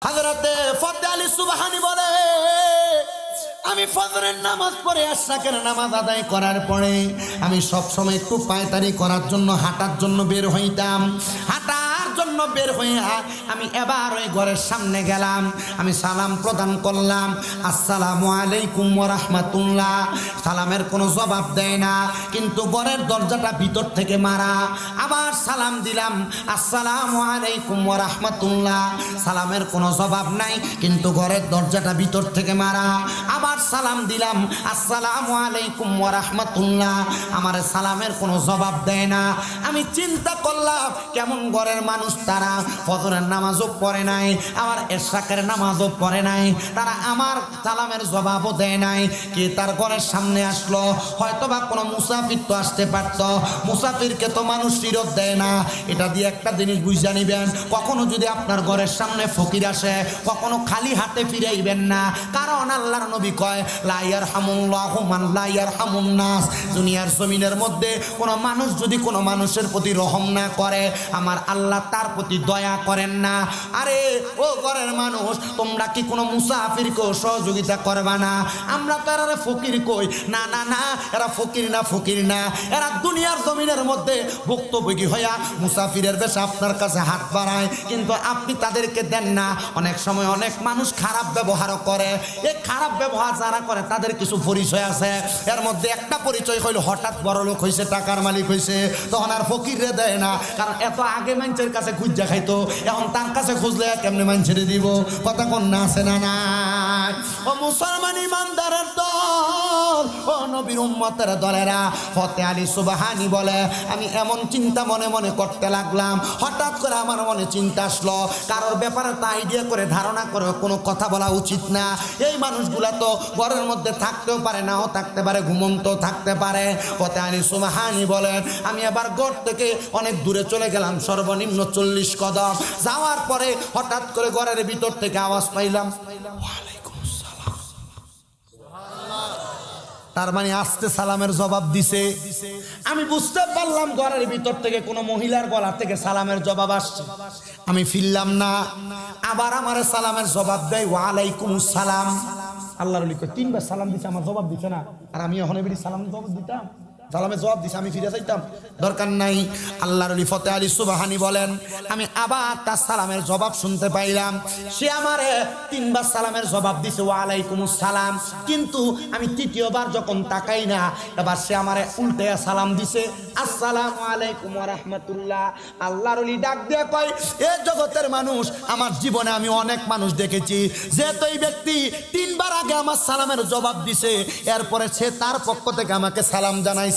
হযরতে ফতে আলী সুবহানী বলে, আমি ফজরের নামাজ পড়ে এশরাকের নামাজ আদায় করার পরে আমি সব সময় একটু পায়তারি করার জন্য হাঁটার জন্য বের হইতাম। হাঁটার জন্য বের হইয়া আমি এবার ওই ঘরের সামনে গেলাম, আমি সালাম প্রদান করলাম, আসসালামু আলাইকুম ওয়া রাহমাতুল্লাহ। সালামের কোনো জবাব দেয় না, কিন্তু ঘরের দরজাটা ভিতর থেকে মারা। আবার সালাম দিলাম, আসসালামু আলাইকুম ওয়া রাহমাতুল্লাহ। সালামের কোনো জবাব নাই, কিন্তু ঘরের দরজাটা ভিতর থেকে মারা। আবার সালাম দিলাম, আসসালামু আলাইকুম ওয়া রাহমাতুল্লাহ। আমার সালামের কোনো জবাব দেয় না। আমি চিন্তা করলাম কেমন ঘরের মানুষ তারা, ফজরের নামাজও পড়ে নাই, আমার এশরাকের নামাজও পড়ে নাই, তারা আমার সালামের জবাবও দেয় নাই। কে তার ঘরের সামনে আসলো? হয়তোবা কোনো মুসাফির তো আসতে পারত, মুসাফিরকে তো মানুষ ফিরত দেয় না। এটা দিয়ে একটা জিনিস বুঝে নিবেন, কখনো যদি আপনার ঘরের সামনে ফকির আসে কখনো খালি হাতে ফিরাইবেন না, কারণ আল্লাহর নবী কয় লা ইয়ারহামুল্লাহু মান লা ইয়ারহামুন নাস। দুনিয়ার জমিনের মধ্যে কোনো মানুষ যদি কোনো মানুষের প্রতি রহম না করে, আমার আল্লাহ তার প্রতি দয়া করেন না। আরে ও ঘরের মানুষ, তোমরা কি কোনো মুসাফিরকেও সহযোগিতা করবা না? আমরা তো এরা ফকির কই? না না না, এরা ফকির না, ফকির না, এরা দুনিয়ার জমিনের মধ্যে ভুক্তভোগী হইয়া মুসাফিরের বেশে আপনার কাছে হাত বাড়ায়, কিন্তু আপনি তাদেরকে দেন না। অনেক সময় অনেক মানুষ খারাপ ব্যবহারও করে। এই খারাপ ব্যবহার যারা করে তাদের কিছু পরিচয় আছে, এর মধ্যে একটা পরিচয় হইল হঠাৎ বড় লোক হয়েছে, টাকার মালিক হয়েছে, তখন আর ফকিরে দেয় না, কারণ এত আগে মানুষের কাছে খুঁজা খাইতো, এখন তার কাছে খুঁজলে কেমনে মানুষের দিব? কথা কোন না আছে না না? ও মুসলমান ইমানদারের দল, ও নবীর উম্মতের দলেরা, ফতে আলী সুবহানী বলে, আমি এমন চিন্তা মনে মনে করতে লাগলাম, হঠাৎ করে আমার মনে চিন্তা আসলো, কারোর ব্যাপারে তো আইডিয়া করে ধারণা করে কোনো কথা বলা উচিত না। এই মানুষগুলা তো ঘরের মধ্যে থাকতেও পারে, নাও থাকতে পারে, ঘুমন্ত থাকতে পারে। ফতে আলী সুবহানী বলেন, আমি আবার ঘর থেকে অনেক দূরে চলে গেলাম, সর্বনিম্ন 40 কদম যাওয়ার পরে হঠাৎ করে ঘরের ভিতর থেকে আওয়াজ পাইলাম, ওয়ালাইকুম আসসালাম। তার মানে আস্তে সালামের জবাব দিছে। আমি বুঝতে পারলাম ঘরের ভিতর থেকে কোনো মহিলার গলা থেকে সালামের জবাব আসছে। আমি ফিরলাম না, আবার আমার সালামের জবাব দেয় ওয়ালাইকুম আসসালাম। আল্লাহর ওলি কয় 3 বার সালাম দিছে, আমার জবাব দিছে না, আর আমি ওখানে বেরি সালাম জবাব দিতাম, সালামের জবাব দিছে, আমি ফিরে যাইতাম? দরকার নাই। আল্লাহর ওলি ফতে আলী সুবহানী বলেন, আমি আবার তার সালামের জবাব শুনতে পাইলাম। সে আমারে 3 বার সালামের জবাব দিছে ওয়ালাইকুম আসসালাম, কিন্তু আমি তৃতীয়বার যখন তাকাই না, এবার সে আমারে উল্টে সালাম দিছে, আসসালামু আলাইকুম ওয়া রাহমাতুল্লাহ। আল্লাহর ওলি ডাক দিয়ে কয়, এ জগতের মানুষ, আমার জীবনে আমি অনেক মানুষ দেখেছি, যে তো এই ব্যক্তি 3 বার আগে আমার সালামের জবাব দিছে, এরপরে সে তার পক্ষ থেকে আমাকে সালাম জানাইছে।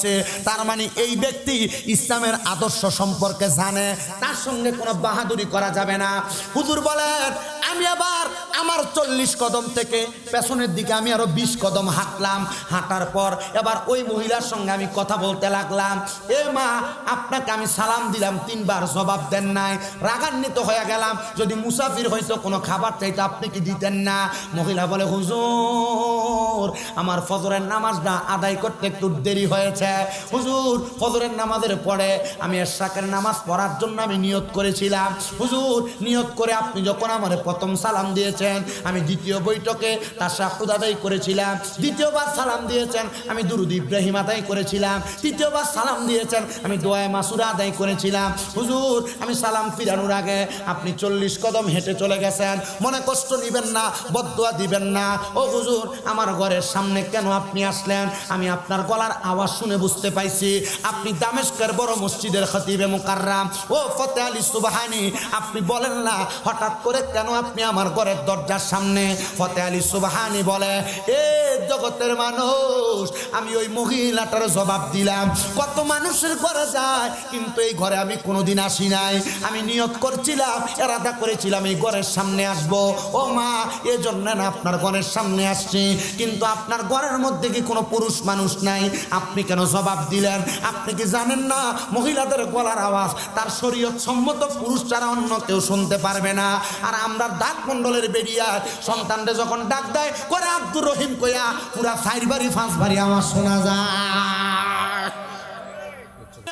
তার মানে এই ব্যক্তি ইসলামের আদর্শ সম্পর্কে জানে, তার সঙ্গে কোনো বাহাদুরি করা যাবে না। হুজুর বলেন, আমি আবার আমার 40 কদম থেকে পেছনের দিকে আমি আরো 20 কদম হাঁটলাম। হাঁটার পর এবার ওই মহিলার সঙ্গে আমি কথা বলতে লাগলাম, এ মা, আপনাকে আমি সালাম দিলাম, 3 বার জবাব দেন নাই, রাগান্বিত হয়ে গেলাম। যদি মুসাফির হয়তো কোনো খাবার চাইতো আপনি কি দিতেন না? মহিলা বলে, হুজুর, আমার ফজরের নামাজটা আদায় করতে একটু দেরি হয়েছে। হুজুর, ফজরের নামাজের পরে আমি এশরাকের নামাজ পড়ার জন্য আমি নিয়ত করেছিলাম। হুজুর, নিয়ত করে আপনি যখন আমার প্রথম সালাম দিয়েছেন, আমি দ্বিতীয় বৈঠকে তাশাহুদ আদায় করেছিলাম। দ্বিতীয়বার সালাম দিয়েছেন, আমি দুরূদ ইব্রাহিম আদায় করেছিলাম। তৃতীয়বার সালাম দিয়েছেন, আমি দোয়া মাসুরা আদায় করেছিলাম। হুজুর, আমি সালাম ফিরানোর আগে আপনি 40 কদম হেঁটে চলে গেছেন, মনে কষ্ট নিবেন না, বদদুয়া দিবেন না। ও হুজুর, আমার ঘরের সামনে কেন আপনি আসলেন? আমি আপনার গলার আওয়াজ শুনে বুঝতে পাইছি আপনি দামেস্কের বড় মসজিদের খতিবে মুকাররম। ও ফতে আলী সুবহানী, আপনি বলেন না হঠাৎ করে কেন আপনি আমার ঘরের দরজার সামনে? ফতে আলী সুবহানী বলে, এ জগতের মানুষ, আমি ওই মহিলাটার জবাব দিলাম, কত মানুষের ঘরে যায়, কিন্তু এই ঘরে আমি কোনোদিন আসি নাই। আমি নিয়ত করছিলাম, এরাদা করেছিলাম এই ঘরের সামনে আসব। ও মা, এজন্য না আপনার ঘরের সামনে আসছি, কিন্তু আপনার ঘরের মধ্যে কি কোনো পুরুষ মানুষ নাই? আপনি কেন জবাব দিলেন? আপনি কি জানেন না মহিলাদের গলার আওয়াজ তার শরীয়ত সম্মত পুরুষ ছাড়া অন্য কেউ শুনতে পারবে না? আর আমরা ডাক মন্ডলের বেরিয়া সন্তানরে যখন ডাক দেয় করে আব্দুর রহিম কইয়া পুরা 4 বাড়ি 5 বাড়ি আওয়াজ শোনা যায়।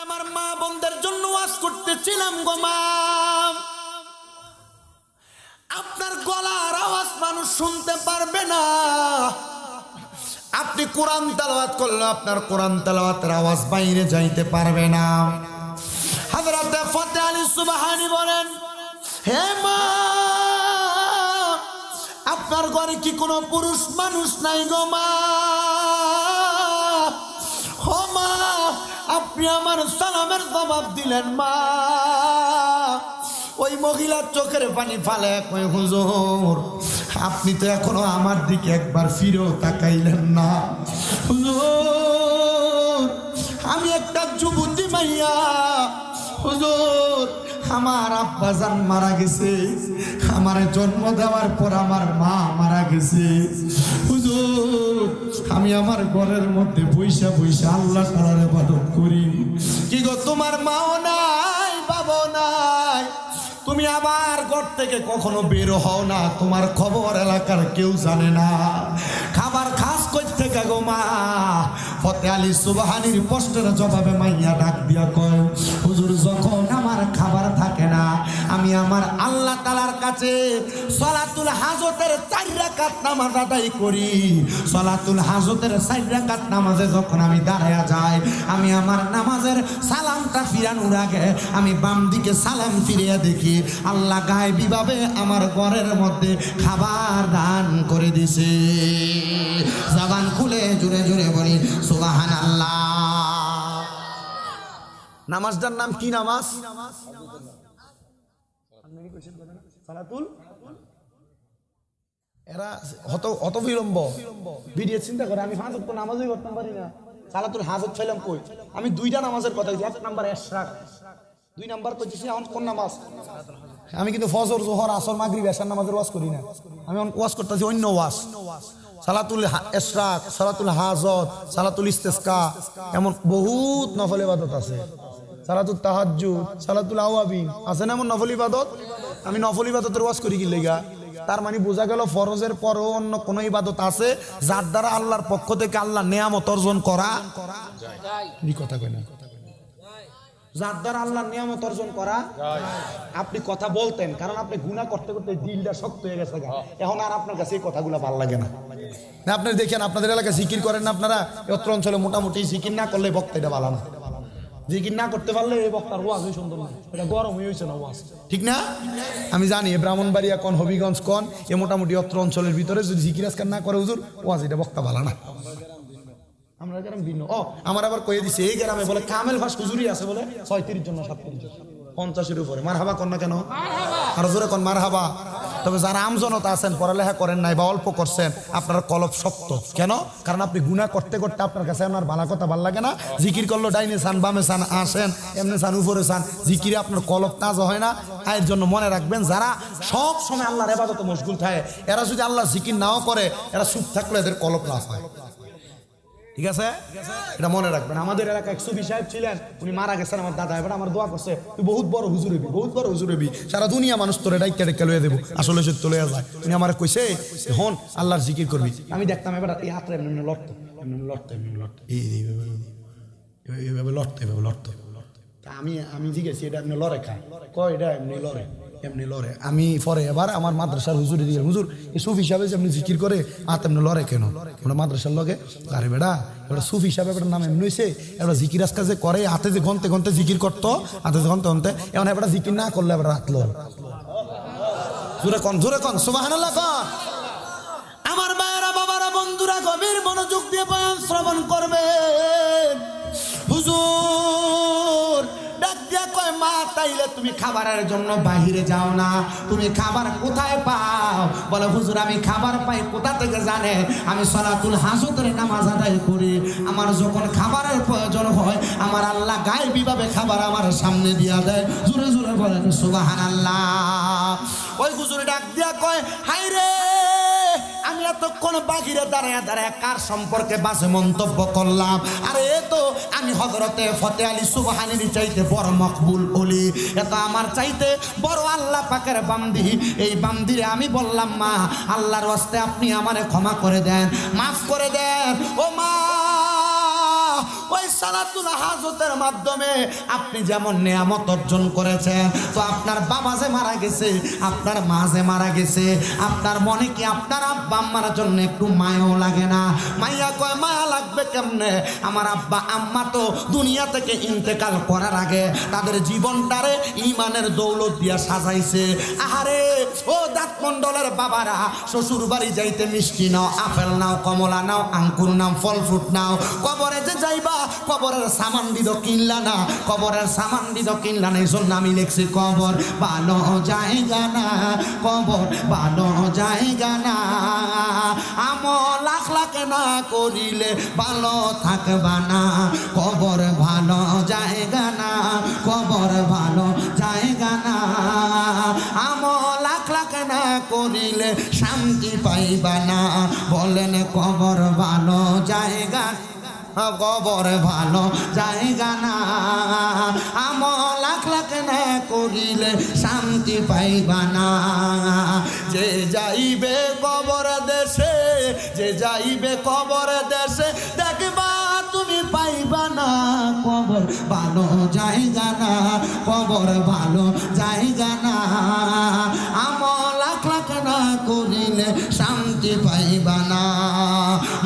আমার মা বোনদের জন্য ওয়াজ করতেছিলাম গো মা, আপনার গলার আওয়াজ মানুষ শুনতে পারবে না। আপনি কোরআন তেলাওয়াত করলে আপনার কোরআন তেলাওয়াতের আওয়াজ বাইরে যাইতে পারবে না। হযরত ফতেহ আলী সুবহানী বলেন, হে মা, আপনার ঘরে কি কোনো পুরুষ মানুষ নাই গো মা? ও মা, আপনি আমার সালামের জবাব দিলেন মা। ওই মহিলার চোখের পানি ফালে কই, হুজুর আপনি তো এখনো আমার দিকে একবার ফিরেও তাকাইলেন না। হুজুর আমি একটা যুবতী মাইয়া, হুজুর আমার আব্বা জান মারা গেছে, আমার জন্ম দেওয়ার পর আমার মা মারা গেছে। হুজুর আমি আমার ঘরের মধ্যে বৈশা বৈশা আল্লাহ তাআলার ইবাদত করি। কি গো তোমার মাও নাই বাবাও নাই, তুমি আবার ঘর থেকে কখনো বের হও না, তোমার খবর এলাকার কেউ জানে না, খাবার খাস কই থেকে গো মা? ফতেহ আলী সুবহানীর প্রশ্নের জবাবে মাইয়া ডাক দিয়া কয়, হুজুর যখন আমার খাবার থাকে না আমি আমার আল্লাহ তাআলার কাছে সালাতুল হাজতের 4 রাকাত নামাজ আদায় করি। সালাতুল হাজতের 4 রাকাত নামাজে যখন আমি দাঁড়ায়া যাই, আমি আমার নামাজের সালামটা ফিরানোর আগে আমি বাম দিকে সালাম ফিরিয়ে দেখি আল্লাহ গায়েবী ভাবে আমার ঘরের মধ্যে খাবার দান করে দিছে। জবান খুলে জোরে জোরে বলি সুবহানাল্লাহ। নামাজটার নাম কি নামাজ? সালাতুল। এরা হত বিলম্ব ভিডিও চিন্তা করে, আমি 5 ওয়াক্ত নামাজই করতে পারি না, সালাতুল হাজত চাইলাম কই? আমি 2টা নামাজের কথা বলছি, 1 নাম্বার ইশরাক, 2 নাম্বার কইছি এখন কোন নামাজ? আমি কিন্তু ফজর জোহর আসর মাগরিব এশার নামাজের ওয়াজ করি না, আমি ওয়াজ করতেছি অন্য ওয়াজ। সালাতুল ইশরাক, সালাতুল হাজত, সালাতুল ইস্তিসকা, এমন বহুত নফল ইবাদত আছে। সালাতুল তাহাজ্জুদ, সালাতুল আওয়াবিন আছে না এমন নফল ইবাদত? আমি নফল ইবাদতের ওয়াজ করি কি লেগা? তার মানে বোঝা গেল ফরজের পরও অন্য কোন ইবাদত আছে যার দ্বারা আল্লাহর পক্ষ থেকে আল্লাহ নেয়ামত অর্জন করা যায়। কথা কই না? যার দ্বারা আল্লাহর নিয়ামত অর্জন করা যায়। আপনি কথা বলতেন কারণ আপনি গুনাহ করতে করতে দিলটা শক্ত হয়ে গেছে, এখন আর আপনার কাছে এই কথাগুলো ভালো লাগে না। আপনি দেখেন আপনাদের এলাকায় জিকির করেন না আপনারা, অত্র অঞ্চলে মোটামুটি জিকির না করলে বক্তা এটা ভালো না, জিকির না করতে পারলে এই বক্তার ওয়াজই সুন্দর না, এটা গরম হয়েছে না ওয়াজ, ঠিক না? আমি জানি ব্রাহ্মণবাড়িয়া কোন, হবিগঞ্জ কোন, এ মোটামুটি অত্র অঞ্চলের ভিতরে যদি জিকির আজকার না করে হুজুর ওয়াজ, এটা বক্তা ভালো না। আমরা গ্রাম ভিন্ন। আমার আবার কয়ে দিছে এই গ্রামে বলে কামেল ভাস হুজুরি আছে বলে 36 জন না 37 জন, 50-এর উপরে। মারহাবা কন না কেন? আর জোরে কন মারহাবা। তবে যারা আমজনতা আছেন, পড়ালেখা করেন নাই বা অল্প করছেন, আপনার কলব শক্ত কেন? কারণ আপনি গুনাহ করতে করতে আপনার কাছে আপনার ভালো কথা ভালো লাগে না। জিকির করলো ডাইনে চান বামে চান আসেন, এমনি চান উপরে চান, জিকিরে আপনার কলব তাজা হয় না। এর জন্য মনে রাখবেন, যারা সব সময় আল্লাহর ইবাদতে মশগুল থাকে, এরা যদি আল্লাহর জিকির নাও করে, এরা চুপ থাকলে এদের কলব লাভ হয়, ঠিক আছে? এটা মনে রাখবেন। আমাদের এলাকায় এক সুফি সাহেব ছিলেন, উনি মারা গেছেন, আমার দাদা এবার আমার দোয়া করছে, তুই বহুত বড় হুজুর হবি, বহুত বড় হুজুর হবি, সারা দুনিয়া মানুষ তোরে ডাইকা ডাইকা লইয়া দেবো, আসলে সে তো লইয়া যায়। উনি আমার কইছে হন আল্লাহর জিকির করবি। আমি দেখতাম এবার এই হাতটা এমনি লড়তো, এমনি লড়তো, এমনি লড়তো, এইভাবে লড়তো, এইভাবে লড়তো। আমি জিজ্ঞেসি এটা এমনি লড়ে খায়, কয় এটা এমনি লড়ে, এমনি লড়ে। আমি পরে এবার আমার মাদ্রাসার হুজুরে দিয়ে, হুজুর এই সুফি হিসাবে যে আপনি জিকির করে হাত এমনি লড়ে কেন? ওরা মাদ্রাসার লগে, আরে বেড়া এবার সুফি হিসাবে এবার নাম এমনি হয়েছে, এবার জিকির আজকাল যে করে হাতে যে ঘন্টে ঘন্টে জিকির করতো, হাতে যে ঘন্টে ঘন্টে, এখন এবার জিকির না করলে এবার হাত লড়। জোরে কন, জোরে কন, সুবহানাল্লাহ কন। আমার ভাইয়েরা, বাবারা, বন্ধুরা, গভীর মনোযোগ দিয়ে বয়ান শ্রবণ করবেন। হুজুর ডাক দিয়া কয়, মা তাইলে তুমি খাবারের জন্য বাহিরে যাও না, তুমি খাবার কোথায় পাও? বলে হুজুর আমি খাবার পাই কোথা থেকে জানে? আমি সালাতুল হাজতের নামাজ আদায় করি, আমার যখন খাবারের প্রয়োজন হয় আমার আল্লাহ গায়েবী ভাবে খাবার আমার সামনে দিয়া দেয়। জোরে জোরে বলেন সুবহানাল্লাহ। ওই হুজুর ডাক দিয়া কয়, হাই রে আমি এতক্ষণ বাহিরে দাঁড়ায় দাঁড়ায় কার সম্পর্কে বাজে মন্তব্য করলাম? আরে এ তো আমি হযরতে ফতেহ আলী সুবহানীর চাইতে বড় মকবুল ওলি, এত আমার চাইতে বড় আল্লাহ পাকের বান্দি। এই বান্দিরে আমি বললাম, মা আল্লাহর ওয়াস্তে আপনি আমারে ক্ষমা করে দেন, মাফ করে দেন। ও মা, ওই সালাতুল হাজতের মাধ্যমে আপনি যেমন নিয়ামত অর্জন করেছেন, তো আপনার বাবা যে মারা গেছে, আপনার মা যে মারা গেছে, আপনার মনে কি আপনার আব্বা আম্মার জন্য একটু মায়াও লাগে না? মাইয়া কয় মায়া লাগবে কেমনে? আমার আব্বা আম্মা তো দুনিয়া থেকে ইন্তেকাল করার আগে তাদের জীবনটারে ইমানের দৌলত দিয়া সাজাইছে। আহারে ও দাঁত মন্ডলের বাবারা, শ্বশুর বাড়ি যাইতে মিষ্টি নাও, আপেল নাও, কমলা নাও, আঙ্কুর নাও, ফল ফ্রুট নাও, কবরে যে যাইবা কবরের সামান দিদ কিনলা না, কবরের সামান দিদ কিনলা না। এই জন্য আমি লিখছি কবর ভালো জায়গা না, কবর ভালো জায়গা না, আমল আখলাকে না করিলে ভালো থাকবা না, কবর ভালো জায়গা না, কবর ভালো জায়গা না, আমল আখলাকে না করিলে শান্তি পাইবা না। বলেন কবর ভালো জায়গা, কবর ভালো জায়গা না, আমল আখলাক না করিলে শান্তি পাইবা না। যে যাইবে কবর দেশে, যে যাইবে কবর দেশে, দেখবা তুমি পাইবা না, কবর ভালো জায়গা না, কবর ভালো জায়গা না, আমল আখলাক না করিলে শান্তি পাইবা না।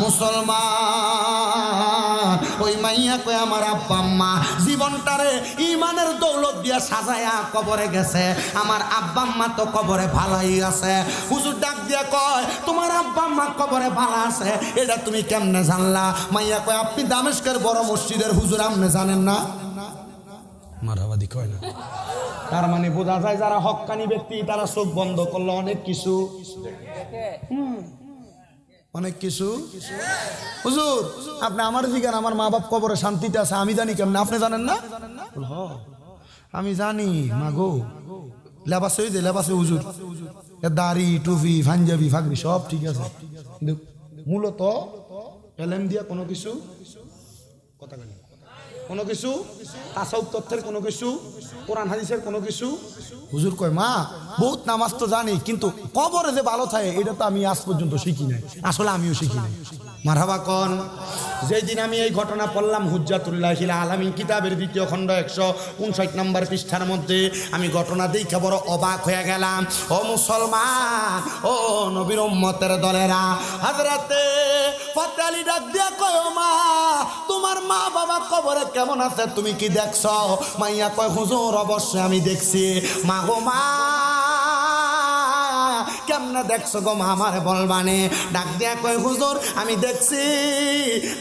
মুসলমান, ওই মাইয়া কয় আমার আব্বা আম্মা জীবনটারে ইমানের দৌলত দিয়া সাজায়া কবরে গেছে, আমার আব্বা আম্মা তো কবরে ভালাই আছে। হুজুর ডাক দিয়া কয় তোমার আব্বা আম্মা কবরে ভালো আছে, এটা তুমি কেমনে জানলা? মাইয়া কয় আপনি দামেস্কের বড় মসজিদের হুজুর, আপনি জানেন না? মারাবাদি কয় না। তার মানে বোঝা যায় যারা হক্কানি ব্যক্তি তারা চোখ বন্ধ করলো অনেক কিছু, অনেক কিছু। হুজুর আপনি আমার দিকেন, আমার মা বাপ কবরে শান্তিতে আছে, আমি জানি কেমন? আপনি জানেন না? আমি জানি মাগো, লেবাস হয়ে যায়, লেবাসে হুজুর দাড়ি টুপি পাঞ্জাবি ফাগরি সব ঠিক আছে, মূলত এলেম দিয়া কোনো কিছু কথা বলি, কোনো কিছু তাসাউফ তথ্যের কোনো কিছু, কোরআন হাদিসের কোনো কিছু। হুজুর কয় মা বহুত নামাজ তো জানি, কিন্তু কবরে যে ভালো থাকে এটা তো আমি আজ পর্যন্ত শিখি নাই, আসলে আমিও শিখি নাই। মারহাবা কোন? যেই দিন আমি এই ঘটনা পড়লাম হুজ্জাতুল্লাহিল আলামিন কিতাবের 2য় খণ্ড 159 নম্বর পৃষ্ঠার মধ্যে, আমি ঘটনা দেখে বড় অবাক হয়ে গেলাম। ও মুসলমান, ও নবীর উম্মতের দলেরা, হযরতে ফতে আলী ডাক দিয়া কয় মা তোমার মা বাবা কবরে কেমন আছে তুমি কি দেখছো? মাইয়া কয় হুজুর অবশ্যই আমি দেখছি। মা গো মা কেমনে দেখছো গো মা, আমারে বলবানে। ডাক দিয়া কয় হুজুর আমি দেখছি,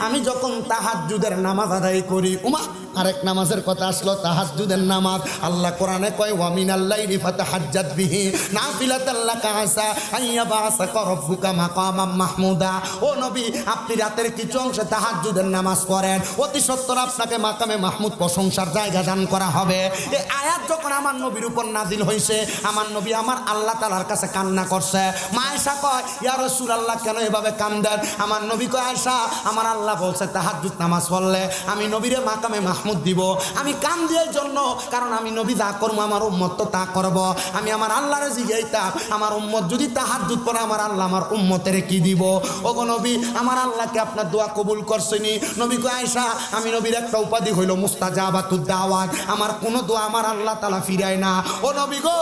আমি যখন তাহাজ্জুদের নামাজ আদায় করি। উমা আরেক নামাজের কথা আসলো, তাহাজ্জুদের নামাজ। আল্লাহ কোরআনে কয় ওয়া মিনাল লাইলি ফাতাহাজ্জাদ বিহি নাফিলাতাল লাকা আসা আইয়াবাসাকা রাব্বুকা মাকামাম মাহমুদা। ও নবী আপনি রাতের কিছু অংশে তাহাজ্জুদের নামাজ করেন, অতি সত্বর আপনাকে মাকামে মাহমুদ প্রশংসার জায়গা দান করা হবে। এই আয়াত যখন আমার নবীর উপর নাজিল হয়েছে, আমার নবী আমার আল্লাহ তাআলার কাছে কান্না করছে। মা আয়েশা কয় ইয়া রাসূলুল্লাহ কেন এভাবে কান্দেন? আমার নবী কয় আয়েশা আমার আল্লাহ বলছে তাহাজ্জুদ নামাজ পড়লে আমি নবীরে মাকামে মাহমুদ দিব। আমি কান দিয়ে জন্য, কারণ আমি নবী যা করবো আমার উম্মত তো তা করব। আমি আমার আল্লাহরে জিজ্ঞাইতা আমার উম্মত যদি তাহাজ্জুদ পড়ে আমার আল্লাহ আমার উম্মতের কি দিব? ওগো নবী আমার আল্লাহকে আপনার দোয়া কবুল করছেনি? নবী কয় আয়েশা আমি নবীর একটা উপাধি হইল মুস্তাজাবাতুদ দাওয়াত, আমার কোন দোয়া আমার আল্লাহ তাআলা ফিরায় না। ও নবী গো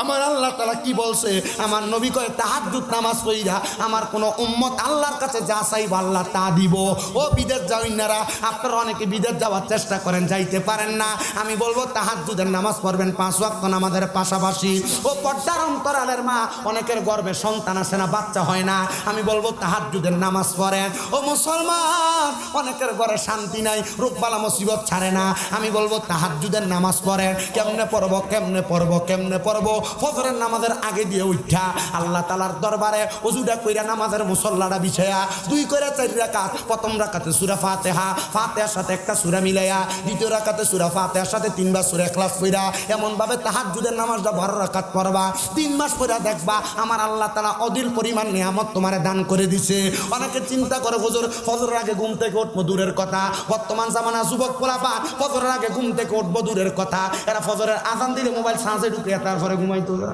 আমার আল্লাহ তাআলা কি বলছে? আমার নবী কয় তাহাজ্জুদ নামাজ পড়িরা আমার কোন উম্মত আল্লাহর কাছে যা চাইব আল্লাহ তা দিব। ও বিদেশ যাওইনারা, আপনারা অনেকে বিদেশ যাওয়ার চেষ্টা করেন, যাইতে পারেন না। আমি বলবো তাহাজ্জুদের নামাজ পড়বেন 5 ওয়াক্ত নামাজের পাশাপাশি। ও পর্দার অন্তরালের মা, অনেকের গর্ভে সন্তান আসে না, বাচ্চা হয় না, আমি বলবো তাহাজ্জুদের নামাজ পড়েন। ও মুসলমান অনেকের ঘরে শান্তি নাই, রোগবালা মুসিবত ছাড়ে না, আমি বলবো তাহাজ্জুদের নামাজ পড়েন। কেমনে পড়বো কেমনে পড়বো কেমনে পড়বো? ফজরের নামাজের আগে দিয়ে উঠা আল্লাহ তাআলার দরবারে ওযুটা কইরা নামাজের মুসল্লাটা বিছায়া 2 করে 4 রাকাত, প্রথম রাকাতে সূরা ফাতিহা, ফাতিহার সাথে একটা সূরা মিলাইয়া, দ্বিতীয় রাকাতে সূরা ফাতিহার সাথে 3 বার সূরা ইখলাস পড়া, এমন ভাবে তাহাজ্জুদের নামাজটা 12 রাকাত পড়বা। 3 মাস পড়া দেখবা আমার আল্লাহ তাআলা অদিল পরিমাণ নিয়ামত তোমারে দান করে দিছে। অনেকে চিন্তা করে হুজুর ফজরের আগে ঘুম থেকে উঠবো দূরের কথা, বর্তমান জামানা যুবক পোলাপা ফজরের আগে ঘুম থেকে উঠবো দূরের কথা, এরা ফজরের আযান দিলে মোবাইল চার্জে ঢুকে তারপরে ঘুমাইতো না।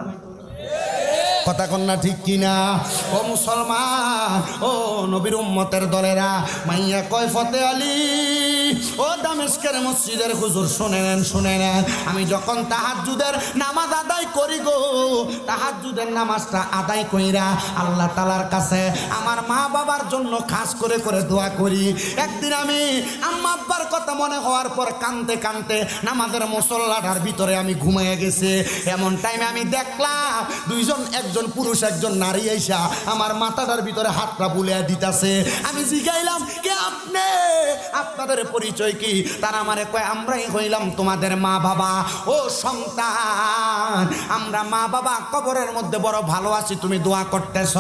কথা কন্যা ঠিক কিনা? ও মুসলমান, ও নবীর উম্মতের দলেরা, মাইয়া কয় ফতে আলী ও দামেস্কের মসজিদের হুজুর শুনে নেন, শুনে নেন। আমি যখন তাহাজ্জুদের নামাজ আদায় করি গো, তাহাজ্জুদের নামাজটা আদায় কইরা আল্লাহ তাআলার কাছে আমার মা বাবার জন্য খাস করে করে দোয়া করি। একদিন আমি আম্মা আব্বার কথা মনে হওয়ার পর কাঁদতে কাঁদতে নামাজের মুসল্লাটার ভিতরে আমি ঘুমিয়ে গেছি। এমন টাইমে আমি দেখলাম দুইজন, একজন পুরুষ একজন নারী আইসা আমার মাথাটার ভিতরে হাতটা বুলিয়ে দিতেছে। আমি জিগাইলাম কে আপনি, আপনাদের পরিচয় কি? তারা আমারে কয় আমরাই হইলাম তোমাদের মা বাবা। ও সন্তান, আমরা মা বাবা কবরের মধ্যে বড় ভালো আছি, তুমি দোয়া করতেছ।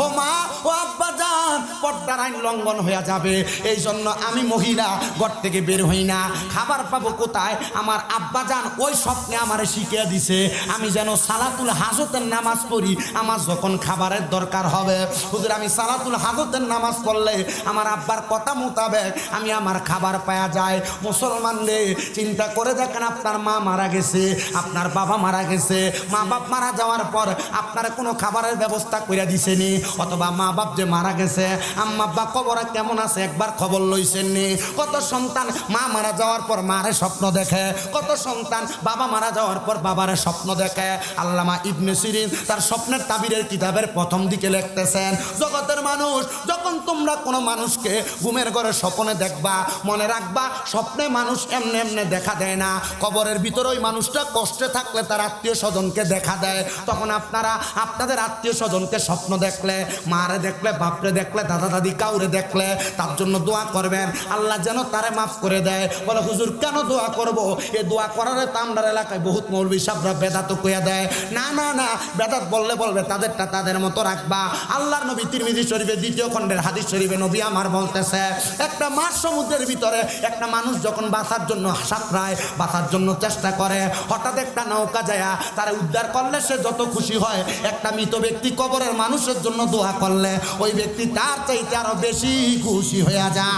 ও মা, ও আব্বা যান, পর্দার আইন লঙ্ঘন হয়ে যাবে, এই জন্য আমি মহিলা ঘর থেকে বের হই না। খাবার পাবো কোথায়? আমার আব্বা যান ওই স্বপ্নে আমারে শিখিয়ে দিছে আমি যেন সালাতুল হাজতের নামাজ পড়ি আমার যখন খাবারের দরকার হবে। হুজুর, আমি সালাতুল হাজতের নামাজ পড়লে আমার আব্বার কথা মোতাবেক আমি আমার খাবার পাওয়া যায়। মুসলমান রে, চিন্তা করে দেখেন, আপনার মা মারা গেছে, আপনার বাবা মারা গেছে, মা বাপ মারা যাওয়ার পর আপনারা কোনো খাবারের ব্যবস্থা করে দিছেনি, অথবা মা বাপ যে মারা গেছে, আম্মা আব্বা কবরে কেমন আছে একবার খবর লইছেন নি? কত সন্তান মা মারা যাওয়ার পর মারে স্বপ্ন দেখে, কত সন্তান বাবা মারা যাওয়ার পর বাবারে স্বপ্ন দেখে। আল্লামা ইবনে সিরিন তার স্বপ্নের তাবিরের কিতাবের প্রথম দিকে লিখতেছেন, জগতের মানুষ, যখন তোমরা কোনো মানুষকে ঘুমের ঘরে স্বপ্নে দেখবা, মনে রাখবা স্বপ্নে মানুষ এমনি এমনি দেখা দেয় না। কবরের ভিতরে ওই মানুষটা কষ্টে থাকলে তার আত্মীয় স্বজনকে দেখা দেয়। তখন আপনারা আপনাদের আত্মীয় স্বজনকে স্বপ্ন দেখলে, মারে দেখলে, বাপরে দেখলে, দাদা দাদি কাউরে দেখলে তার জন্য দোয়া করবেন, আল্লাহ যেন তারে মাফ করে দেয়। বলে হুজুর কেন দোয়া করব? এই দোয়া করার তো আমরা এলাকায় বহুত মৌলবী সাহেবরা বেদাত কইয়া দেয়। না না না, বেদাত বললে বলবে তাদেরটা তাদের মতো রাখবা। আল্লাহর নবী তিরমিজি শরীফে 2য় খণ্ডের হাদিস শরীফে নবী আমার বলতেছে, একটা মাছ সমুদ্রের ভিতরে একটা মানুষ যখন বাঁচার জন্য সাঁতরায়, বাঁচার জন্য চেষ্টা করে, হঠাৎ একটা নৌকা যায় তারা উদ্ধার করলে সে যত খুশি হয়, একটা মৃত ব্যক্তি কবরের মানুষের জন্য দোয়া করলে ওই ব্যক্তি তার চাইতে আরো বেশি খুশি হয়ে যায়।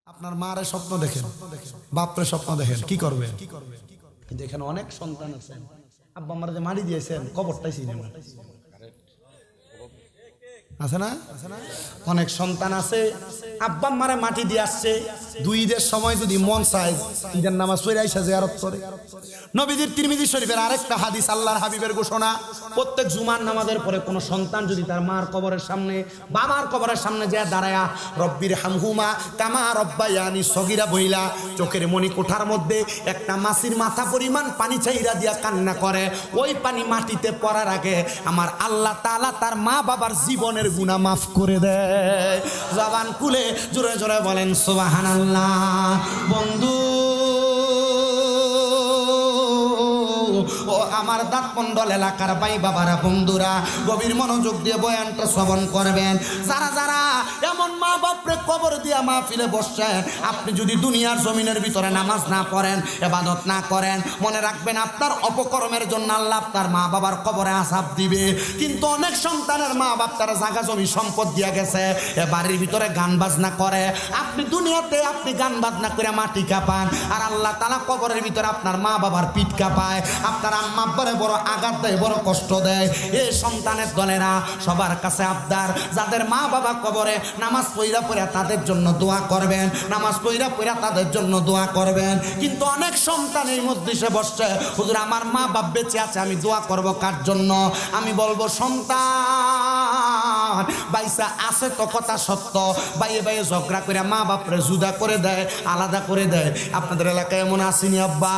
আপনার মারে স্বপ্ন দেখেন, বাপরে স্বপ্ন দেখেন, কি করবে? দেখেন অনেক সন্তান আছে, আব্বা আমার যে মারি দিয়েছেন কবরটাই সিনেমা আছে না? অনেক সন্তান আছে আব্বা মারে মাটি দিয়ে আসছে, 2 ঈদের সময় যদি মন চায় ঈদের নামাজ পড়ে আইসা জিয়ারত করে। নবীজির তিরমিজি শরীফের আরেকটা হাদিস, আল্লাহর হাবিবের ঘোষণা, প্রত্যেক জুমার নামাজের পরে কোনো সন্তান যদি তার মার কবরের সামনে, বাবার কবরের সামনে যায় দাঁড়ায়া রব্বির হামহুমা কামা রব্বায়ানি সগীরা বইলা চোখের মনি কোঠার মধ্যে একটা মাছির মাথা পরিমাণ পানি চাইরা দিয়া কান্না করে, ওই পানি মাটিতে পড়ার আগে আমার আল্লাহ তাআলা তার মা বাবার জীবনের গুনাহ মাফ করে দেয়। জবান খুলে জোরে জোরে বলেন সুবহানাল্লাহ। বন্ধু ও আমার দাঁতমন্ডল এলাকার ভাই বাবারা, বন্ধুরা, গভীর মনোযোগ দিয়ে বয়ানটা শ্রবণ করবেন। যারা যারা এমন মা বাপরে কবর দিয়া মাহফিলে বসছেন, আপনি যদি দুনিয়ার জমিনের ভিতরে নামাজ না পড়েন, ইবাদত না করেন, মনে রাখবেন আপনার অপকর্মের জন্য আল্লাহ আপনার মা বাবার কবরে আযাব দিবে। কিন্তু অনেক সন্তানের মা বাপ তারা জায়গা জমি সম্পদ দিয়া গেছে, এ বাড়ির ভিতরে গান বাজনা করে, আপনি দুনিয়াতে আপনি গান বাজনা করে মাটি কাঁপান, আর আল্লাহ তাআলা কবরের ভিতরে আপনার মা বাবার পিঠ কাঁপায়, আপনার আম্মা আব্বারে বড় আঘাত দেয়, বড় কষ্ট দেয়। এই সন্তানের দলেরা সবার কাছে আবদার, যাদের মা বাবা কবরে, নামাজ পড়া পড়া তাদের জন্য দোয়া করবেন, নামাজ পড়া পড়া তাদের জন্য দোয়া করবেন। কিন্তু অনেক সন্তান এই মজলিসে বসছে, হুজুর আমার মা বাপ বেঁচে আছে, আমি দোয়া করব কার জন্য? আমি বলবো সন্তান বাইসা আছে তো কথা সত্য, বাইয়ে বাইয়ে ঝগড়া করে মা বাপরে জুদা করে দেয়, আলাদা করে দেয়। আপনাদের এলাকায় এমন আসেনি আব্বা?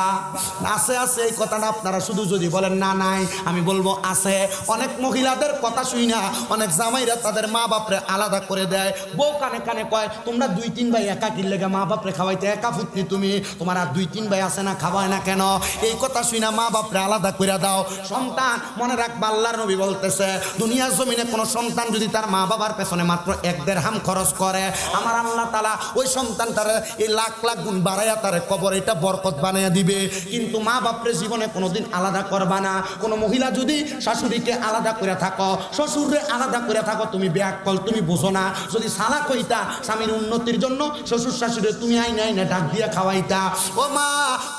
আছে আছে, এই কথাটা আপনারা শুধু যদি বলেন না নাই, আমি বলবো আছে। অনেক মহিলাদের কথা শুই না, অনেক জামাইরা তাদের মা বাপরে আলাদা করে দেয়। বউ কানে কানে কয় তোমরা 2-3 ভাই একা কি লেগে মা বাপরে খাওয়াইতে, একা ফুটনি তুমি, তোমার আর 2-3 ভাই আছে না, খাওয়ায় না কেন? এই কথা শুই না মা বাপরে আলাদা করে দাও। সন্তান মনে রাখবা, আল্লাহর নবী বলতেছে, দুনিয়ার জমিনে কোনো সন্তান যদি তার মা বাবার পেছনে মাত্র 1 দিরহাম খরচ করে, আমার আল্লাহ তাআলা ওই সন্তানটারে এই লাখ লাখ গুণ বাড়াইয়া তার কবর এটা বরকত বানাইয়া দিবে। কিন্তু মা বাপরে জীবনে কোনোদিন আলাদা করবা না। কোনো মহিলা যদি শাশুড়িকে আলাদা করে থাকো, শ্বশুরে আলাদা করে থাকো, তুমি বেয়াক্কল, তুমি বোঝো না। যদি সালাক হইতা স্বামীর উন্নতির জন্য শ্বশুর শাশুড়ি তুমি আইনা আইনা ডাক দিয়া খাওয়াইতা। ও মা,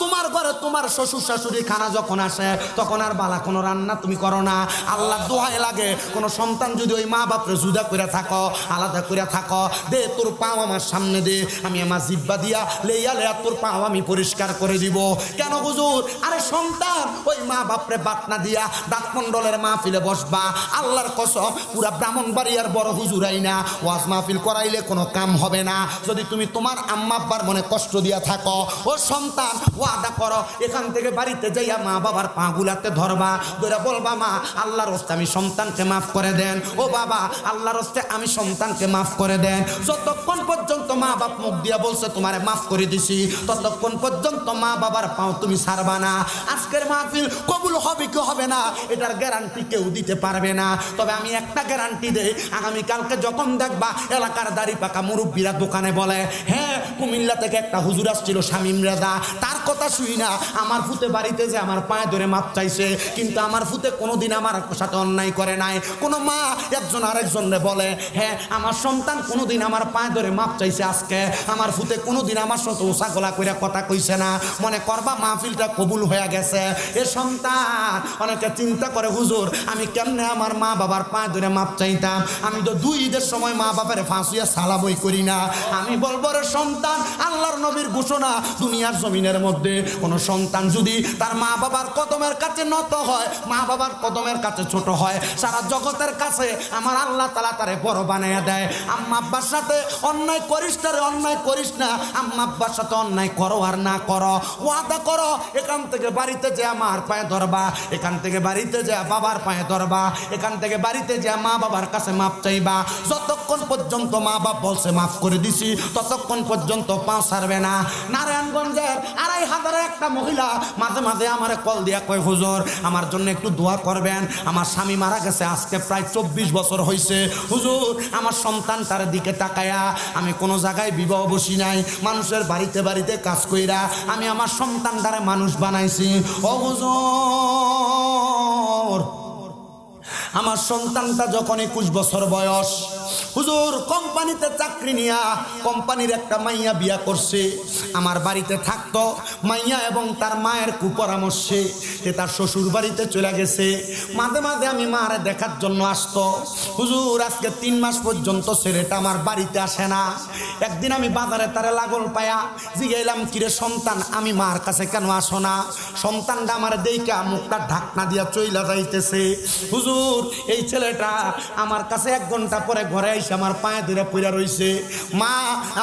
তোমার ঘরে তোমার শ্বশুর শাশুড়ি খানা যখন আসে তখন আর বালা কোনো রান্না তুমি করো না। আল্লাহ দোহাই লাগে, কোনো সন্তান যদি ওই মা বাপরে জুদা করে থাকো, আলাদা করে থাকো, দে তোর পাও আমার সামনে দে, আমি আমার জিব্বা দিয়া লেয়া লেয়া তোর পাও আমি পরিষ্কার করে দিব। কেন হুজুর? আরে সন্তান ওই মা বাপরে বাটনা দিয়া দাঁতমন্ডলের মাহফিলে বসবা, আল্লাহর কসম পুরা ব্রাহ্মণবাড়িয়ার বড় হুজুর আইনা ওয়াজ মাহফিল করাইলে কোনো কাম হবে না যদি তুমি তোমার আম্মা আব্বার মনে কষ্ট দিয়া থাকো। ও সন্তান ওয়াদা করো, এখান থেকে বাড়িতে যাইয়া মা বাবার পা গুলাতে ধরবা, ধরে বলবা মা আল্লাহর রাস্তায় আমি সন্তানকে মাফ করে দেন, ও বাবা আল্লাহর রাস্তায় আমি সন্তানকে মাফ করে দেন। যতক্ষণ পর্যন্ত মা বাপ মুখ দিয়া বলছে তোমারে মাফ করে দিছি, ততক্ষণ পর্যন্ত মা বাবার পাও তুমি ছাড়বা না। আজকের মাহফিল কবুল হবে কি হবে না এটার গ্যারান্টি কেউ দিতে পারবে না, তবে আমি একটা গ্যারান্টি দেই, আগামীকালকে যখন দেখবা এলাকার দাড়ি পাকা মুরব্বীরা দোকানে বলে হ্যাঁ কুমিল্লা থেকে একটা হুজুর আসছিল শামীম রেজা, তার কথা শুই না আমার ফুতে বাড়িতে যে আমার পায়ে ধরে মাপ চাইছে, কিন্তু আমার ফুতে কোনোদিন আমার সাথে অন্যায় করে নাই। কোনো মা একজন আরেকজনরে বলে হ্যাঁ আমার সন্তান কোনোদিন আমার পায়ে ধরে মাপ চাইছে, আজকে আমার ফুতে কোনোদিন আমার সাথে ওসা গলা করে কথা কইছে না, মনে করবা মাহফিলটা কবুল হয়ে গেছে। এ সন্তান অনেকে চিন্তা করে হুজুর আমি কেমনে আমার মা বাবার পায়ে ধরে মাপ চাইতাম, আমি তো 2 ঈদের সময় মা বাবার ফাঁসিয়া সালামই করি না। আমি বলবো রে সন্তান আল্লাহর নবীর ঘোষণা দুনিয়ার জমিনের মধ্যে কোন সন্তান যদি তার মা বাবার কদমের কাছে নত হয়, মা বাবার কদমের কাছে ছোট হয়, সারা জগতের কাছে আমার আল্লাহ তাআলা তারে বড় বানাইয়া দেয়। আম্মা আব্বার সাথে অন্যায় করিস না রে, অন্যায় করিস না, আম্মা আব্বার সাথে অন্যায় করো আর না করো, ওয়াদা করো এখান থেকে বাড়িতে যে আমার পায়ে ধরবা, এখান থেকে বাড়িতে যে বাবার পায়ে ধরবা, এখান থেকে বাড়িতে যে মা বাবার কাছে মাপ চাইবা। যতক্ষণ পর্যন্ত মা বাপ বলছে মাফ করে দিছি ততক্ষণ পর্যন্ত পা ছাড়বে না। নারায়ণগঞ্জের 2,500 একটা মহিলা মাঝে মাঝে আমার কল দিয়া কয় হুজুর আমার জন্য একটু দোয়া করবেন, আমার স্বামী মারা গেছে আজকে প্রায় 24 বছর হয়েছে, হুজুর আমার সন্তান তার দিকে তাকায়া আমি কোনো জায়গায় বিবাহ বসি নাই, মানুষের বাড়িতে বাড়িতে কাজ কইরা আমি আমার সন্তান দ্বারা মানুষ বানাইছি। ও হুজুর আমার সন্তানটা যখন 21 বছর বয়স, হুজুর কোম্পানিতে চাকরি নিয়া কোম্পানির একটা মাইয়া বিয়া করছে, আমার বাড়িতে থাকতো, মাইয়া এবং তার মায়ের কুপরামর্শে তার শ্বশুর বাড়িতে চলে গেছে। মাঝে মাঝে আমি মারে দেখার জন্য আসতো, হুজুর আজকে 3 মাস পর্যন্ত ছেলেটা আমার বাড়িতে আসে না। একদিন আমি বাজারে তারে লাগল পায়া জিগাইলাম কিরে সন্তান আমি মার কাছে কেন আসো না? সন্তানটা আমার দেইকা মুখটা ঢাকনা দিয়া চইলা যাইতেছে। হুজুর এই ছেলেটা আমার কাছে 1 ঘন্টা পরে ঘরে আইসা আমার পায়ে ধরে পইরা রইছে। মা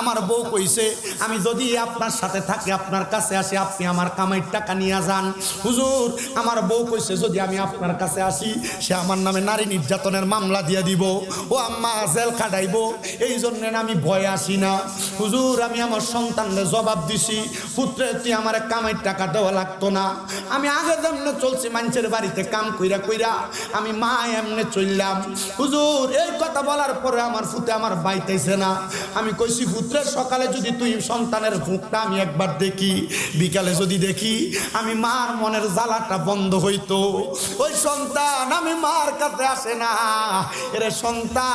আমার বউ কইছে আমি যদি আপনার সাথে থাকি আপনার কাছে আসি আপনি আমার কামাইর টাকা নিয়ে যান। হুজুর আমার বউ কইছে যদি আমি আপনার কাছে আসি সে আমার নামে নারী নির্যাতনের মামলা দিয়ে দিব, ও আম্মা জেল খাটাইব, এই জন্য আমি ভয়ে আসি না। হুজুর আমি আমার সন্তানকে জবাব দিছি পুত্রে তুই আমার কামাইর টাকা দেওয়া লাগতো না, আমি আগে যেমনে চলছি মানুষের বাড়িতে কাম কইরা কইরা আমি মা এমনে চললাম। হুজুর এই কথা বলার পরে আমার ফুতে আমার বাইতেছে না। আমি কইছি পুত্রের সকালে যদি তুই সন্তানের মুখটা আমি একবার দেখি, বিকালে যদি দেখি আমি মার মনের জ্বালাটা বন্ধ হইতো। ওই সন্তান আমি মার কাছে আসে না। এরে সন্তান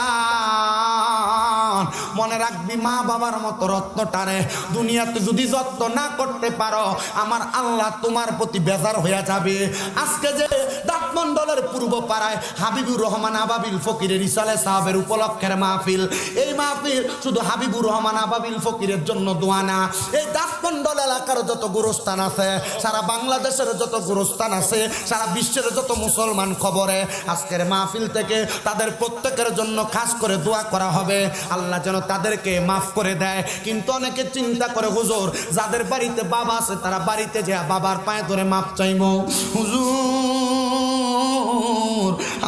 মনে রাখবি মা বাবার মতো রত্নটারে দুনিয়াতে যদি যত্ন না করতে পারো আমার আল্লাহ তোমার প্রতি বেজার হয়ে যাবে। আজকে যে দাঁতমন্ডলের পূর্ব পাড়ায় হাবিবুর রহমান আবাবিল ফকিরের ইসালে সাহাবের উপলক্ষের মাহফিল, এই মাহফিল শুধু হাবিবুর রহমান আবাবিল ফকিরের জন্য দোয়া না, এই দাঁতমন্ডল এলাকার যত গোরস্থান আছে, সারা বাংলাদেশের যত গোরস্থান আছে, সারা বিশ্বের যত মুসলমান খবরে আজকের মাহফিল থেকে তাদের প্রত্যেকের জন্য খাস করে দোয়া করা হবে আল্লাহ যেন তাদেরকে মাফ করে দেয়। কিন্তু অনেকে চিন্তা করে হুজুর যাদের বাড়িতে বাবা আছে তারা বাড়িতে যে বাবার পায়ে ধরে মাপ চাইবো। হুজুর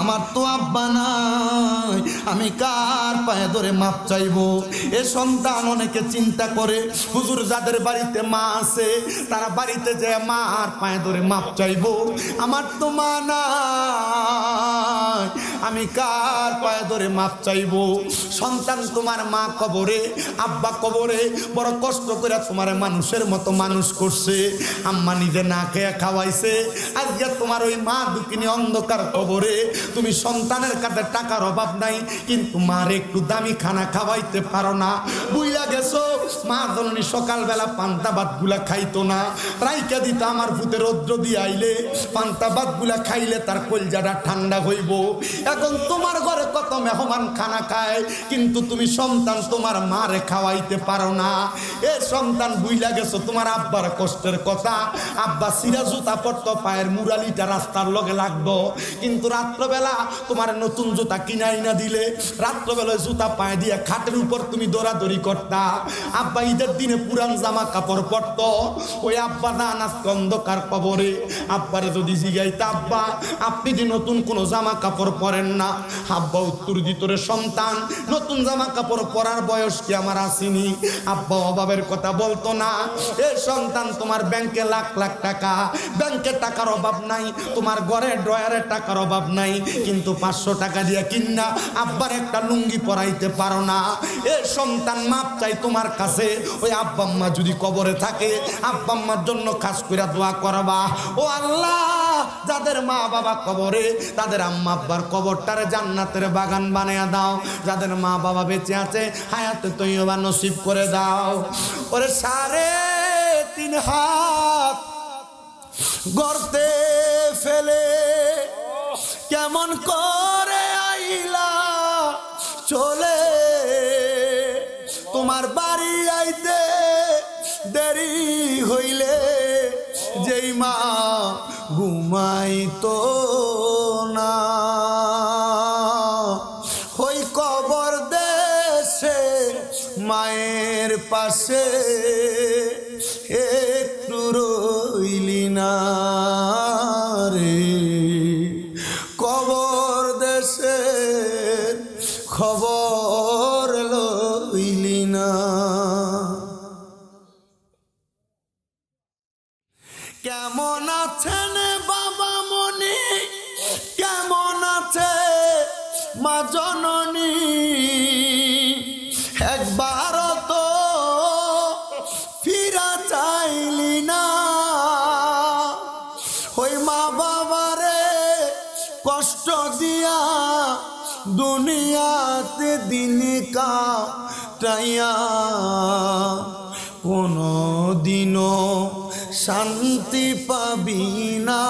আমার তো আব্বা নাই, আমি কার পায়ে ধরে মাপ চাইবো? এ সন্তান অনেকে চিন্তা করে হুজুর যাদের বাড়িতে মা আছে তারা বাড়িতে যে মার পায়ে ধরে মাপ চাইবো, আমার তো মা নাই, আমি কার পায়ে ধরে মাপ চাইবো? সন্তান তোমার মা কবরে আব্বা কবরে বড় কষ্ট করে তোমার মানুষের মতো মানুষ করছে, আম্মা নিজে না খেয়ে খাওয়াইছে, আজকে তোমার ওই মা দুঃখিনী অন্ধকার কবরে, তুমি সন্তানের কাছে টাকার অভাব নাই কিন্তু মার একটু দামি খানা খাওয়াইতে পারো না। বুইলা গেছো মা জননী সকালবেলা পান্তা ভাত গুলা খাইতো না, রাইকা দিত আমার ভূতে রৌদ্র দিয়ে আইলে পান্তা ভাত গুলা খাইলে তার কলজাটা ঠান্ডা হইব। এখন তোমার ঘরে কত মেহমান খানা খায়, কিন্তু তুমি সন্তান তোমার মারে খাওয়াইতে পারো না। এ সন্তান বুইলা গেছো তোমার আব্বার কষ্টের কথা। আব্বা সিরা জুতা পড়তো, পায়ের মুরালিটা রাস্তার লগে লাগতো, কিন্তু রাত্রবেলা তোমার নতুন জুতা কিনাই না দিলে রাত্রবেলায় জুতা পায়ে দিয়ে খাটের উপর তুমি দৌড়াদৌড়ি করতা। আব্বা ঈদের দিনে পুরান জামা কাপড় পরতো। ওই আব্বা দান আজকে অন্ধকার কবরে। আব্বারে যদি জিগাইতা আব্বা আপনি যে নতুন কোনো জামা কাপড় পরেন না, আব্বা উত্তর দিত রে সন্তান নতুন জামা কাপড় পরার বয়স কি আমার আসেনি। আব্বা অভাবের কথা বলতো না। এ সন্তান তোমার ব্যাংকে লাখ লাখ টাকা, ব্যাংকে টাকার অভাব নাই, তোমার ঘরে ড্রয়ারে টাকার অভাব নাই, কিন্তু 500 টাকা দিয়ে কিনা আব্বার একটা লুঙ্গি পরাইতে পারো না। এ সন্তান মাপ চাই তোমার কাছে। ওই আব্বা আম্মা যদি কবরে থাকে আব্বা আম্মার জন্য খাস করে দোয়া করবা, ও আল্লাহ যাদের মা বাবা কবরে তাদের আম্মা আব্বার কবরটারে জান্নাতের বাগান বানিয়ে দাও। যাদের মা বাবা বেঁচে আছে হায়াতে তৈয়বা নসিব করে দাও। ওরে 3.5 হাত গর্তে ফেলে কেমন করে আইলা চলে, তোমার বাড়ি আইতে দেরি হইলে যেই মা ঘুমাইতো না, ওই কবর দেশে মায়ের পাশে একটু রইলি না রে। কবর দেশে খবর লইলি না। কেমন আছেন বাবা মনি, কেমন আছে মা জননী, একবার তো ফিরা চাইলি না। ওই মা বাবারে কষ্ট দিয়া দুনিয়াতে দিন কাটাইয়া কোনো দিনও শান্তি পাবি না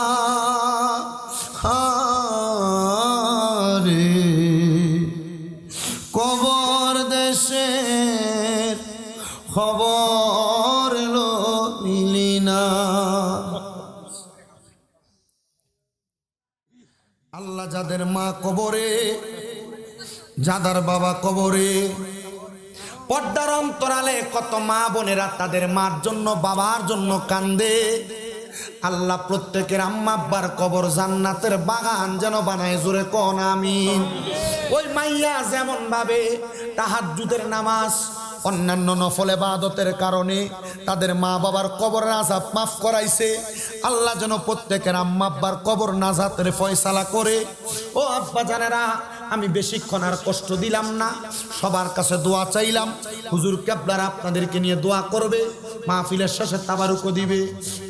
রে। কবর দেশের খবর লইলি না। আল্লাহ যাদের মা কবরে, যাদের বাবা কবরে, পর্দার অন্তরালে কত মা বোনেরা তাদের মার জন্য বাবার জন্য কান্দে। আল্লাহ প্রত্যেকের আম্মা আব্বার কবর জান্নাতের বাগান যেন বানায়, জোরে কোন আমিন। ওই মাইয়া যেমন ভাবে তাহাজ্জুদের নামাজ অন্যান্য নফল ইবাদতের কারণে তাদের মা বাবার কবরের আযাব মাফ করাইছে, আল্লাহ যেন প্রত্যেকের আম্মা আব্বার কবর নাজাতের ফয়সালা করে। ও আব্বা জানেরা, আমি বেশিক্ষণ আর কষ্ট দিলাম না, সবার কাছে দোয়া চাইলাম। হুজুর কেবলার আপনাদেরকে নিয়ে দোয়া করবে, মাহফিলের শেষে তাবারুকও দিবে।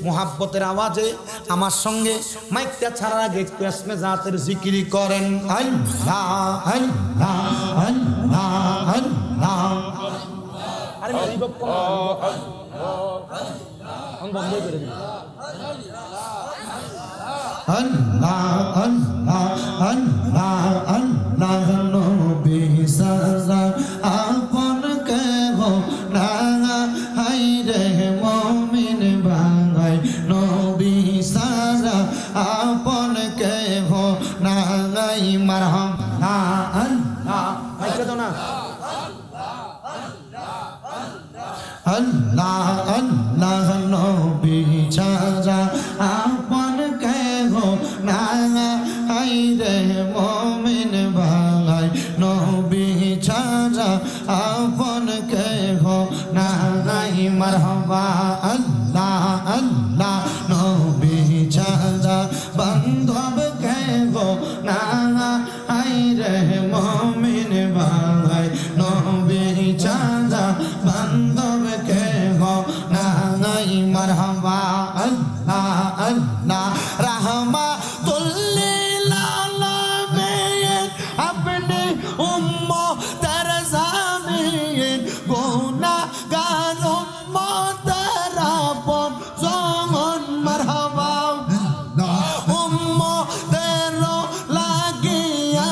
মোহাব্বতের আওয়াজে আমার সঙ্গে মাইকটা ছাড়ার আগে একটু ইসমে জাতের জিকিরি করেন। আল্লাহ আল্লাহ আল্লাহ আল্লাহ। আরে রিবক বন্ধ করে দিন। আল্লাহ আল্লাহ আল্লাহ আল্লাহ নবী সাল্লাল্লাহু আপন কেহ না হাইরে মুমিন ভাই, নবী সাল্লাল্লাহু আপন কেহ না মারহাবা আল্লাহ। আইকা দাও না। আল্লাহ আল্লাহ নবী ছাড়া আপন কেহ না হাইরে মুমিন ভাই, নবী ছাড়া আপন কেহ না মারহাবা আল্লাহ আল্লাহ নবী ছাড়া বান্ধব কেহ না হাইরে মুমিন ভাই, নবী ছাড়া বান্ধব কেহ না মারহাবা আল্লাহ আল্লাহ। রাহমাতুল্লিল আলামিন আপনি উম্মতের জামিন, গুনাহগার উম্মতের আপন জন মারহাবা উম্মতের লাগিয়া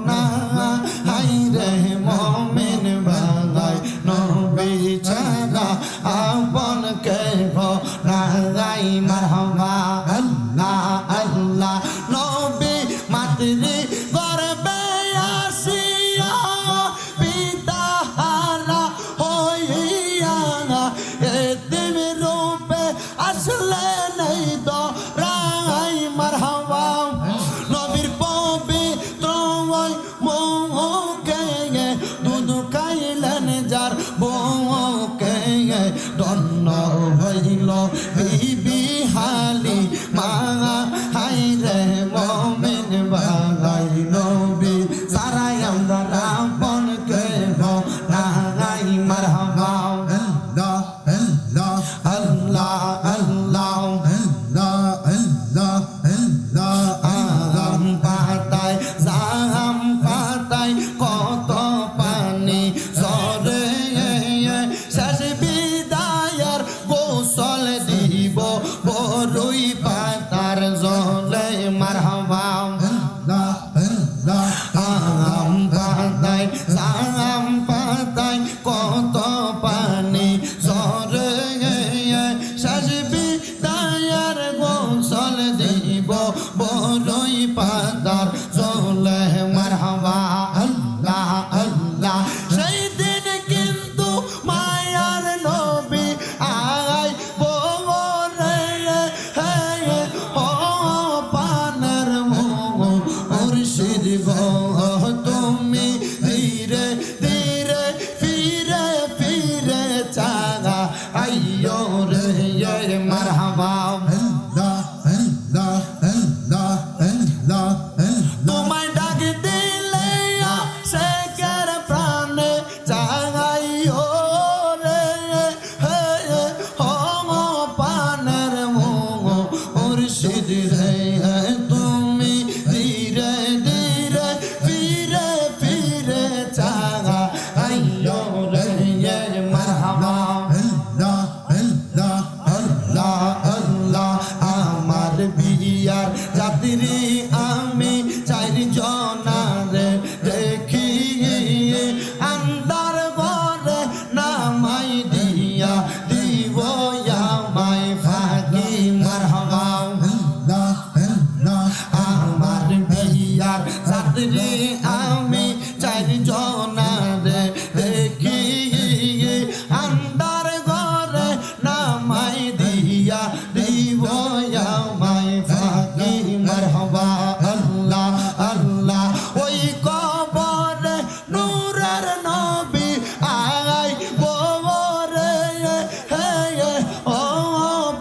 না হাই রে মুমিন ভাই নবী ছাড়া আপন কেহ নাই মারহাবা আল্লাহ আল্লাহ নবী মাতৃ গর্বে আসিয়া পিতা হারা হইয়া এতিম রূপে আসলে নেই তো রাই মারহাবা নবীর পবিত্র মুখে দুধ খাইলেন যার বুকে ধন্য হইল বিবি হালিমা হাই রে মুমিন ভাই নবী সারাই আমরা আপন কেহ নাই মারহাবা আল্লাহ আল্লাহ আম পাতায় জাম পাতায় কত পানি ঝরে শেষ বিদায়ের গোসল দিব বড়ই পাতার জলে মারহাবা আম পাতায় জাম পাতায় কত পানি ঝরে শেষ বিদায়ের গোসল দিব বড়ই পাতার জলে মারহাবা আল্লাহ আল্লাহ সেই দিন কিন্তু মায়ার নবী আই বরে ও পানের মুর্শিদ গো তুমি ধীরে ধীরে ফিরে ফিরে চাগা আইয়ো রে মারহাবা তোমায় ডাক দিলে শেখের প্রাণে চাগাইও রে ও পানের মুর্শিদ রে তুমি ধীরে ধীরে ফিরে ফিরে চাগা আইয়ো রে মারহাবা আল্লাহ আল্লাহ আমার বিয়ার যাত্রী আমি চারজনারে দেখি আন্দার ঘরে নামাই দিয়া দিব আমায় ফাঁকি মারহাবা আমার বিয়ার যাত্রী আমি চারজনারে দেখি আন্দার ঘরে নামাই দিয়া দিব আমায় ফাঁকি মারহাবা আল্লাহ আল্লাহ ওই কবরে নূরের নবী আই বরে ও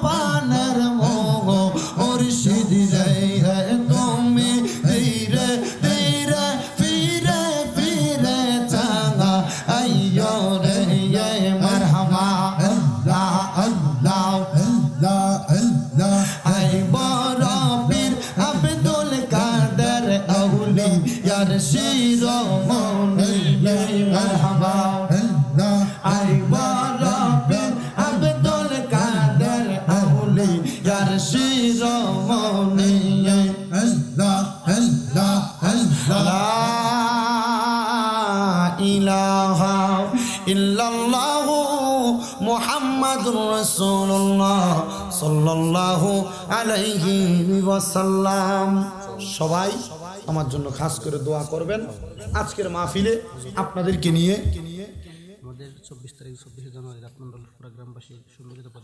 পানের মুর্শিদ রে তুমি ধীরে ধীরে ফিরে ফিরে চাঙ্গা আইয়ো রে মারহাবা আল্লাহ আল্লাহ আই বড় পীর আব্দুল কাদের আউলিয়ার শিরোমণি মারহাবা আই বড় পীর আব্দুল কাদের আউলিয়ার শিরোমণি লা ইলাহা ইল্লাল্লাহু মুহাম্মাদুর রাসূলুল্লাহ সাল্লাল্লাহু আলাইহি ওয়াসাল্লাম। সবাই আমার জন্য খাস করে দোয়া করবেন। আজকের মাহফিলে আপনাদেরকে নিয়ে আমাদের 24 তারিখ 26 জানুয়ারি আপনাদের প্রোগ্রামবাসী সুন্দর